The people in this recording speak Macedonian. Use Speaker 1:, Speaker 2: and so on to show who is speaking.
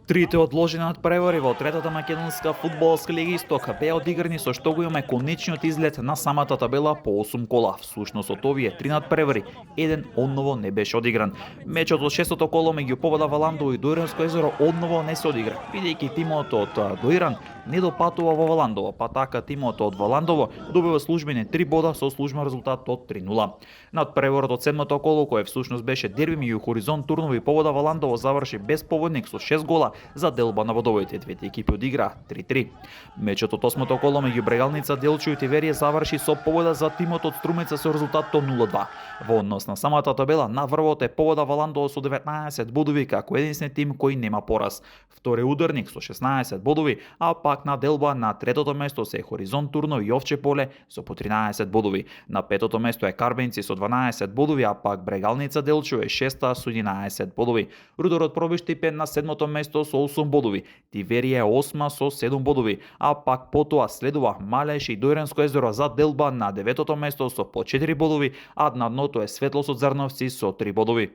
Speaker 1: Трите одложени надпревари во третата македонска фудбалска лига Исток беа одиграни со што го имаме конечниот изглед на самата табела по 8 кола. Всушност од овие три надпревари, еден одново не беше одигран. Мечот од шестото коло меѓу Побода Валандово и Доиранско езеро одново не се одигра, бидејќи тимот од Доиран не допатува во Валандово, па така тимот од Валандово добива службени 3 бода со службен резултат од 3:0. Надпреворот од седмото коло, кој всушност беше дерби меѓу Хоризонт Турново и Побода Валандово, заврши без победник со 6 гола за делба на водовоите. Двете екипи одиграа 3:3. Мечот од осмото коло меѓу Брегалница, Делчо и Тиверија заврши со победа за тимот од Струмица со резултатот 0:2. Во однос на самата табела, на врвот е Побода Валандово со 19 бодови како единствен тим кој нема пораз. Втори ударник со 16 бодови, а пак на делба на третото место се Хоризонт Турно и Овче поле со по 13 бодови. На петото место е Карбенци со 12 бодови, а пак Брегалница Делчо е шеста со 11 бодови. Рудорот Пробиштипе на седмото место со 8 бодови. Тиверија е осма со 7 бодови, а пак потоа следува Малеш и Дојранско езеро за делба на деветото место со по 4 бодови, а на дното е Светлос од Зарновци со 3 бодови.